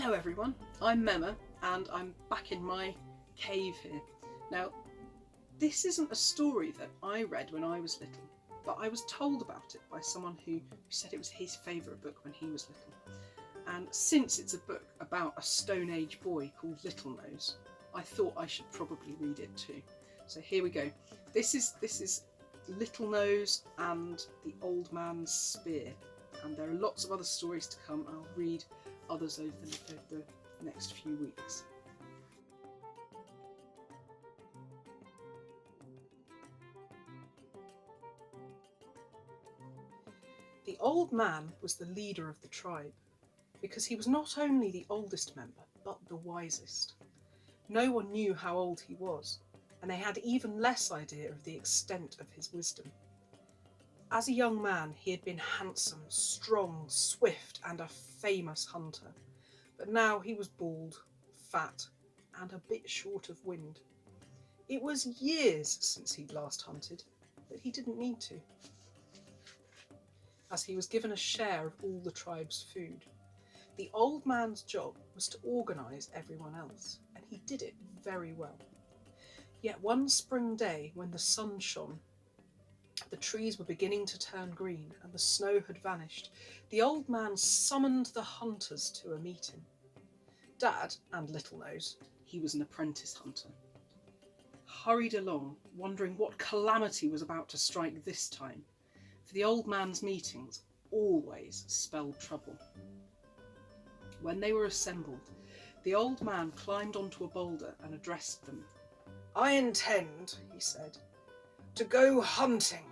Hello everyone, I'm Memma and I'm back in my cave here. Now, this isn't a story that I read when I was little, but I was told about it by someone who said it was his favourite book when he was little. And since it's a book about a Stone Age boy called Littlenose, I thought I should probably read it too. So here we go. This is Littlenose and the Old Man's Spear. And there are lots of other stories to come. I'll read others over the next few weeks. The old man was the leader of the tribe, because he was not only the oldest member, but the wisest. No one knew how old he was, and they had even less idea of the extent of his wisdom. As a young man, he had been handsome, strong, swift, and a famous hunter. But now he was bald, fat, and a bit short of wind. It was years since he'd last hunted, but he didn't need to, as he was given a share of all the tribe's food. The old man's job was to organise everyone else, and he did it very well. Yet one spring day, when the sun shone, the trees were beginning to turn green and the snow had vanished, the old man summoned the hunters to a meeting. Dad and Littlenose, he was an apprentice hunter, hurried along, wondering what calamity was about to strike this time, for the old man's meetings always spelled trouble. When they were assembled, the old man climbed onto a boulder and addressed them. "I intend," he said, "to go hunting.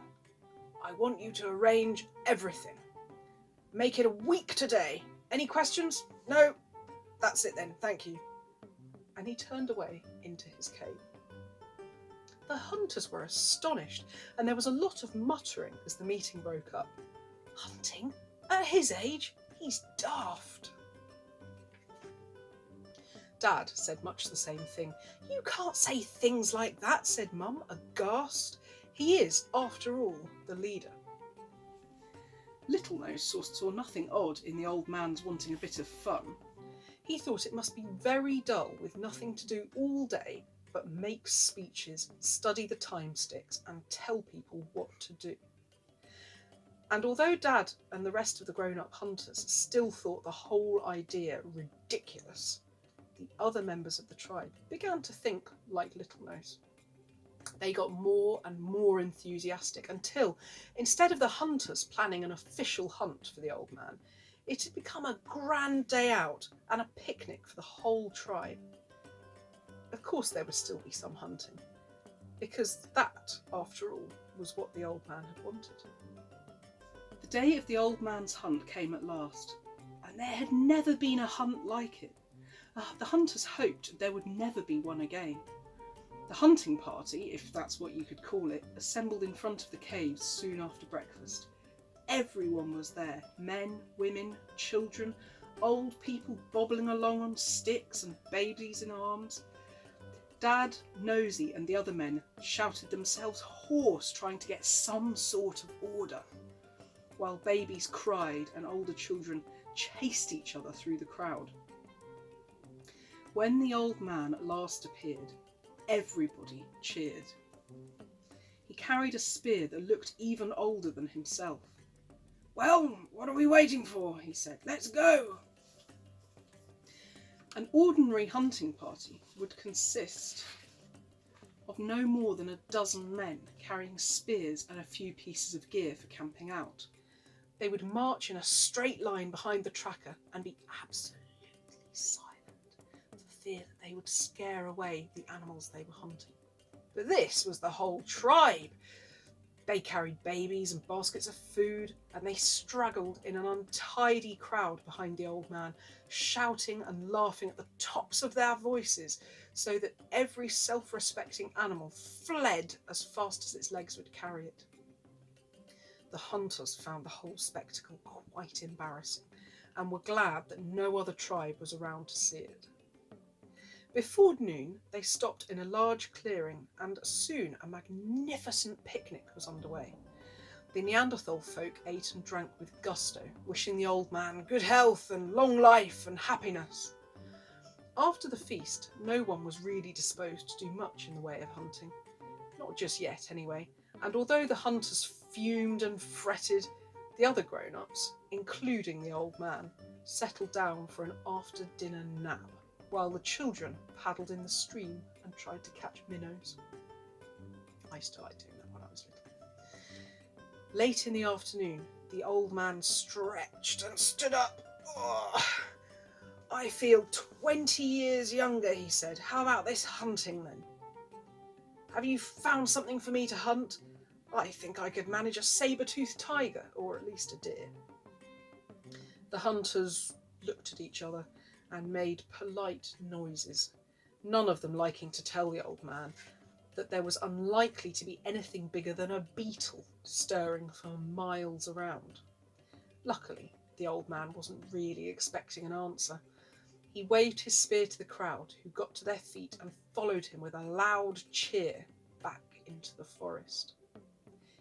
I want you to arrange everything. Make it a week today. Any questions? No? That's it then, thank you." And he turned away into his cave. The hunters were astonished, and there was a lot of muttering as the meeting broke up. Hunting? At his age? He's daft. Dad said much the same thing. "You can't say things like that," said Mum, aghast. "He is, after all, the leader." Littlenose saw nothing odd in the old man's wanting a bit of fun. He thought it must be very dull with nothing to do all day but make speeches, study the time sticks, and tell people what to do. And although Dad and the rest of the grown-up hunters still thought the whole idea ridiculous, the other members of the tribe began to think like Littlenose. They got more and more enthusiastic until, instead of the hunters planning an official hunt for the old man, it had become a grand day out and a picnic for the whole tribe. Of course there would still be some hunting, because that, after all, was what the old man had wanted. The day of the old man's hunt came at last, and there had never been a hunt like it. The hunters hoped there would never be one again. The hunting party, if that's what you could call it, assembled in front of the caves soon after breakfast. Everyone was there, men, women, children, old people bobbling along on sticks and babies in arms. Dad, Nosy and the other men shouted themselves hoarse trying to get some sort of order, while babies cried and older children chased each other through the crowd. When the old man at last appeared, everybody cheered. He carried a spear that looked even older than himself. "Well, what are we waiting for?" he said. "Let's go." An ordinary hunting party would consist of no more than a dozen men carrying spears and a few pieces of gear for camping out. They would march in a straight line behind the tracker and be absolutely silent, fear that they would scare away the animals they were hunting. But this was the whole tribe. They carried babies and baskets of food, and they straggled in an untidy crowd behind the old man, shouting and laughing at the tops of their voices, so that every self-respecting animal fled as fast as its legs would carry it. The hunters found the whole spectacle quite embarrassing, and were glad that no other tribe was around to see it. Before noon, they stopped in a large clearing, and soon a magnificent picnic was underway. The Neanderthal folk ate and drank with gusto, wishing the old man good health and long life and happiness. After the feast, no one was really disposed to do much in the way of hunting. Not just yet, anyway, and although the hunters fumed and fretted, the other grown-ups, including the old man, settled down for an after-dinner nap, while the children paddled in the stream and tried to catch minnows. I used to like doing that when I was little. Late in the afternoon, the old man stretched and stood up. "Oh, I feel 20 years younger," he said. "How about this hunting then? Have you found something for me to hunt? I think I could manage a saber-toothed tiger, or at least a deer." The hunters looked at each other and made polite noises, none of them liking to tell the old man that there was unlikely to be anything bigger than a beetle stirring for miles around. Luckily, the old man wasn't really expecting an answer. He waved his spear to the crowd, who got to their feet and followed him with a loud cheer back into the forest.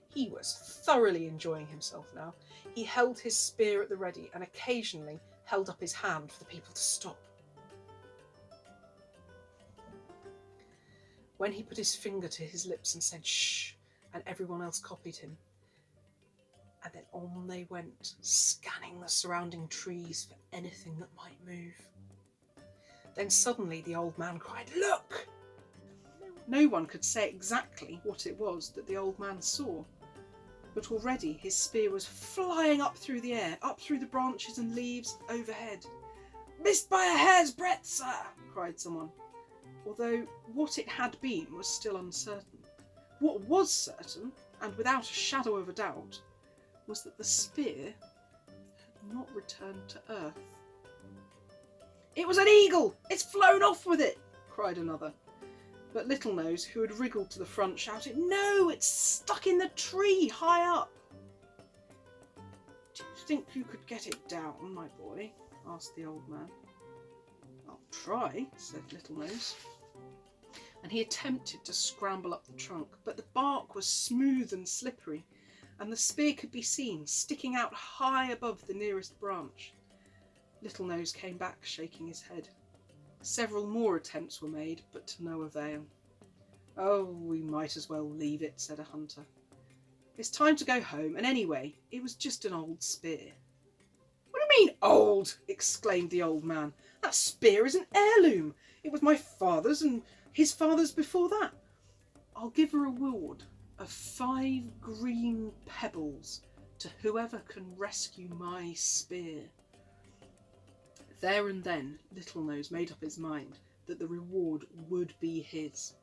He was thoroughly enjoying himself now. He held his spear at the ready and occasionally held up his hand for the people to stop. When he put his finger to his lips and said "shh," and everyone else copied him. And then on they went, scanning the surrounding trees for anything that might move. Then suddenly the old man cried, "Look!" No one could say exactly what it was that the old man saw, but already his spear was flying up through the air, up through the branches and leaves overhead. "Missed by a hair's breadth, sir!" cried someone, although what it had been was still uncertain. What was certain, and without a shadow of a doubt, was that the spear had not returned to earth. "It was an eagle! It's flown off with it!" cried another. But Littlenose, who had wriggled to the front, shouted, "No, it's stuck in the tree high up." "Do you think you could get it down, my boy?" asked the old man. "I'll try," said Littlenose. And he attempted to scramble up the trunk, but the bark was smooth and slippery, and the spear could be seen sticking out high above the nearest branch. Littlenose came back, shaking his head. Several more attempts were made, but to no avail. "Oh, we might as well leave it," said a hunter. "It's time to go home, and anyway, it was just an old spear." "What do you mean, old?" exclaimed the old man. "That spear is an heirloom. It was my father's and his father's before that. I'll give a reward of 5 green pebbles to whoever can rescue my spear." There and then, Littlenose made up his mind that the reward would be his.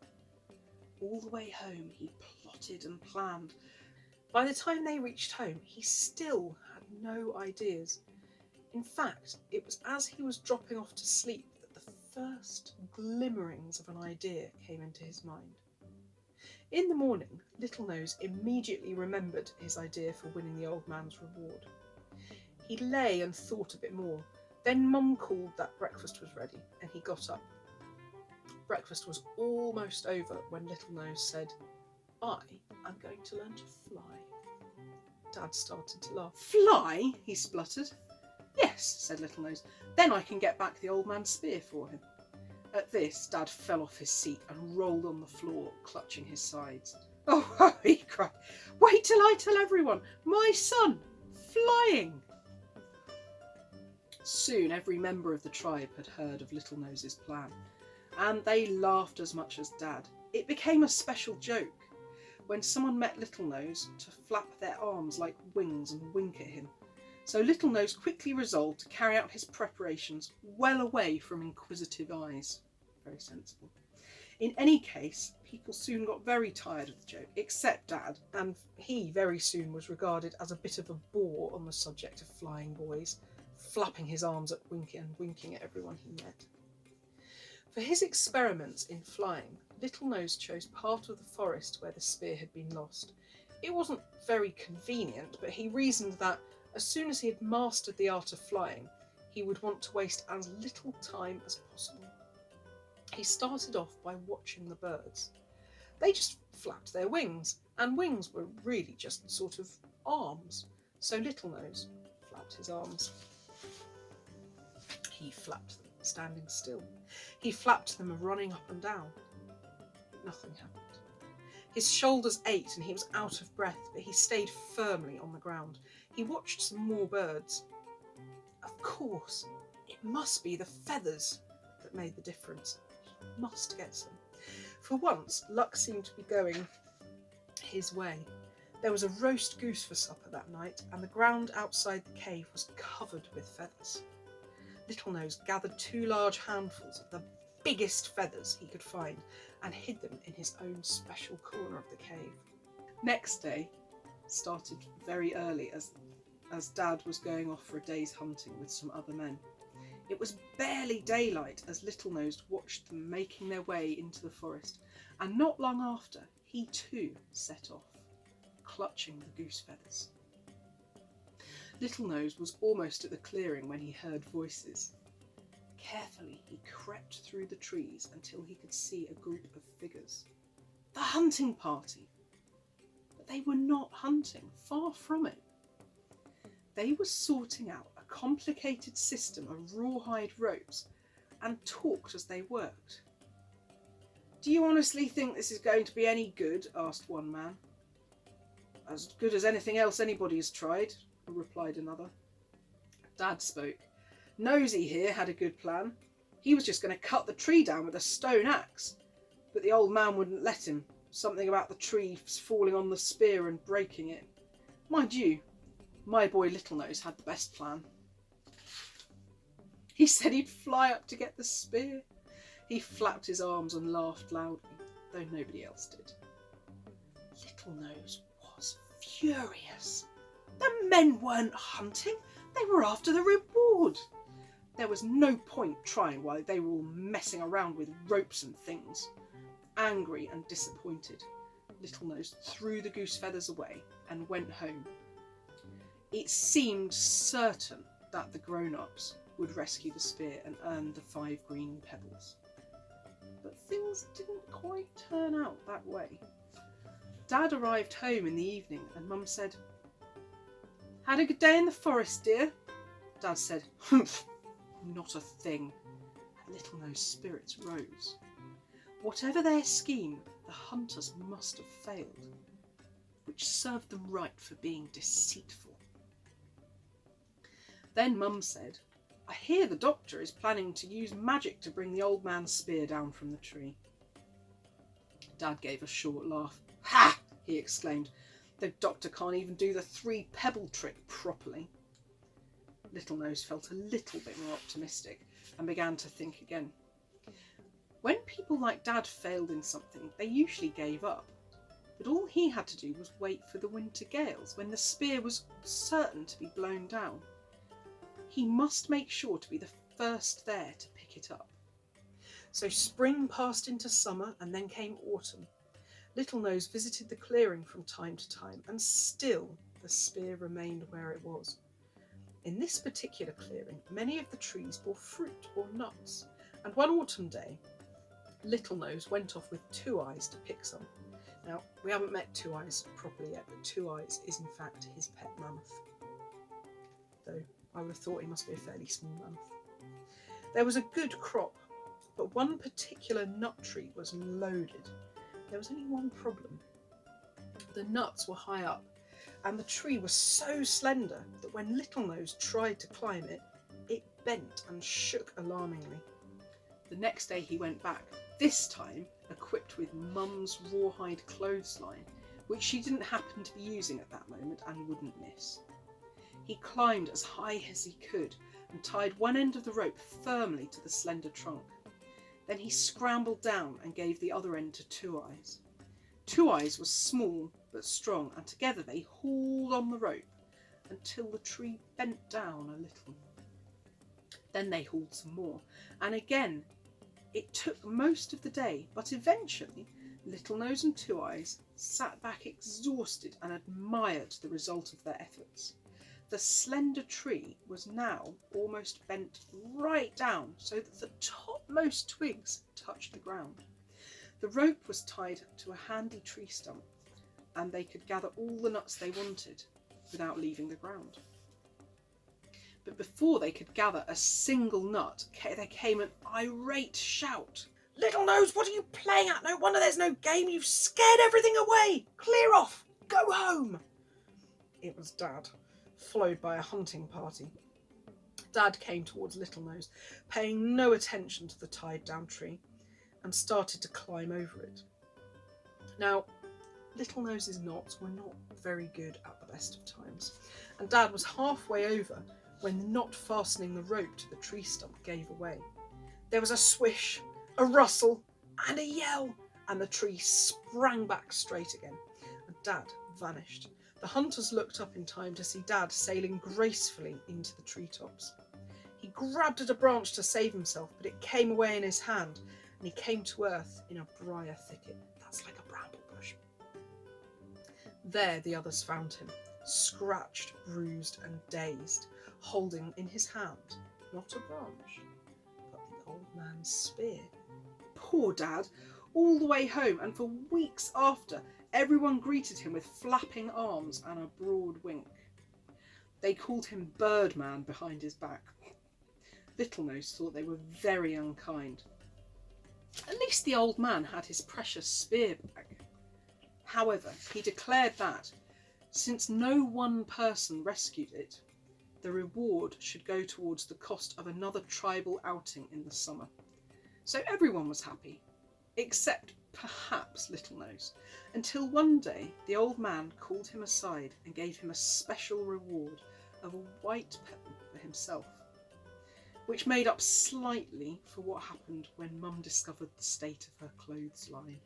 All the way home he plotted and planned. By the time they reached home, he still had no ideas. In fact, it was as he was dropping off to sleep that the first glimmerings of an idea came into his mind. In the morning, Littlenose immediately remembered his idea for winning the old man's reward. He lay and thought a bit more. Then Mum called that breakfast was ready, and he got up. Breakfast was almost over when Littlenose said, "I am going to learn to fly." Dad started to laugh. "Fly?" he spluttered. "Yes," said Littlenose. "Then I can get back the old man's spear for him." At this, Dad fell off his seat and rolled on the floor, clutching his sides. "Oh," he cried, "wait till I tell everyone! My son, flying!" Soon every member of the tribe had heard of Littlenose's plan, and they laughed as much as Dad. It became a special joke when someone met Littlenose to flap their arms like wings and wink at him. So Littlenose quickly resolved to carry out his preparations well away from inquisitive eyes. Very sensible. In any case, people soon got very tired of the joke, except Dad, and he very soon was regarded as a bit of a bore on the subject of flying boys, flapping his arms and winking at everyone he met. For his experiments in flying, Littlenose chose part of the forest where the spear had been lost. It wasn't very convenient, but he reasoned that as soon as he had mastered the art of flying, he would want to waste as little time as possible. He started off by watching the birds. They just flapped their wings, and wings were really just sort of arms, so Littlenose flapped his arms. He flapped them standing still. He flapped them, running up and down. Nothing happened. His shoulders ached and he was out of breath, but he stayed firmly on the ground. He watched some more birds. Of course, it must be the feathers that made the difference. He must get some. For once, luck seemed to be going his way. There was a roast goose for supper that night, and the ground outside the cave was covered with feathers. Littlenose gathered 2 large handfuls of the biggest feathers he could find and hid them in his own special corner of the cave. Next day started very early as Dad was going off for a day's hunting with some other men. It was barely daylight as Littlenose watched them making their way into the forest, and not long after he too set off, clutching the goose feathers. Littlenose was almost at the clearing when he heard voices. Carefully he crept through the trees until he could see a group of figures. The hunting party! But they were not hunting, far from it. They were sorting out a complicated system of rawhide ropes and talked as they worked. "Do you honestly think this is going to be any good?" asked one man. "As good as anything else anybody has tried," replied another. Dad spoke. "Nosy here had a good plan. He was just going to cut the tree down with a stone axe, but the old man wouldn't let him. Something about the tree falling on the spear and breaking it. Mind you, my boy Littlenose had the best plan. He said he'd fly up to get the spear." He flapped his arms and laughed loudly, though nobody else did. Littlenose was furious. The men weren't hunting, they were after the reward. There was no point trying while they were all messing around with ropes and things. Angry and disappointed, Littlenose threw the goose feathers away and went home. It seemed certain that the grown-ups would rescue the spear and earn the 5 green pebbles. But things didn't quite turn out that way. Dad arrived home in the evening and Mum said, "Had a good day in the forest, dear?" Dad said, "Humph, not a thing." And Littlenose's spirits rose. Whatever their scheme, the hunters must have failed, which served them right for being deceitful. Then Mum said, "I hear the doctor is planning to use magic to bring the old man's spear down from the tree." Dad gave a short laugh. "Ha!" he exclaimed. "The doctor can't even do the 3-pebble trick properly." Littlenose felt a little bit more optimistic and began to think again. When people like Dad failed in something, they usually gave up. But all he had to do was wait for the winter gales, when the spear was certain to be blown down. He must make sure to be the first there to pick it up. So spring passed into summer, and then came autumn. Littlenose visited the clearing from time to time, and still the spear remained where it was. In this particular clearing, many of the trees bore fruit or nuts, and one autumn day, Littlenose went off with Two Eyes to pick some. Now, we haven't met Two Eyes properly yet, but Two Eyes is in fact his pet mammoth, though I would have thought he must be a fairly small mammoth. There was a good crop, but one particular nut tree was loaded. There was only one problem. The nuts were high up, and the tree was so slender that when Littlenose tried to climb it, it bent and shook alarmingly. The next day he went back, this time equipped with Mum's rawhide clothesline, which she didn't happen to be using at that moment and wouldn't miss. He climbed as high as he could and tied one end of the rope firmly to the slender trunk. Then he scrambled down and gave the other end to Two Eyes. Two Eyes was small but strong, and together they hauled on the rope until the tree bent down a little. Then they hauled some more, and again it took most of the day, but eventually Littlenose and Two Eyes sat back exhausted and admired the result of their efforts. The slender tree was now almost bent right down so that the topmost twigs touched the ground. The rope was tied to a handy tree stump, and they could gather all the nuts they wanted without leaving the ground. But before they could gather a single nut, there came an irate shout. "Littlenose, what are you playing at? No wonder there's no game. You've scared everything away. Clear off. Go home." It was Dad, followed by a hunting party. Dad came towards Littlenose, paying no attention to the tied-down tree, and started to climb over it. Now, Littlenose's knots were not very good at the best of times, and Dad was halfway over when the knot fastening the rope to the tree stump gave away. There was a swish, a rustle, and a yell, and the tree sprang back straight again, and Dad vanished. The hunters looked up in time to see Dad sailing gracefully into the treetops. He grabbed at a branch to save himself, but it came away in his hand, and he came to earth in a briar thicket. That's like a bramble bush. There the others found him, scratched, bruised, and dazed, holding in his hand not a branch, but the old man's spear. Poor Dad! All the way home, and for weeks after, everyone greeted him with flapping arms and a broad wink. They called him Birdman behind his back. Littlenose thought they were very unkind. At least the old man had his precious spear back. However, he declared that, since no one person rescued it, the reward should go towards the cost of another tribal outing in the summer. So everyone was happy, except perhaps Littlenose, until one day the old man called him aside and gave him a special reward of a white pebble for himself, which made up slightly for what happened when Mum discovered the state of her clothes line.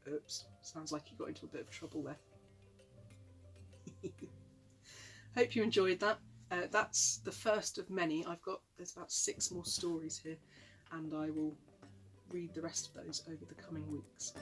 Oops, sounds like you got into a bit of trouble there. Hope you enjoyed that. That's the first of many. There's about 6 more stories here, and I will read the rest of those over the coming weeks.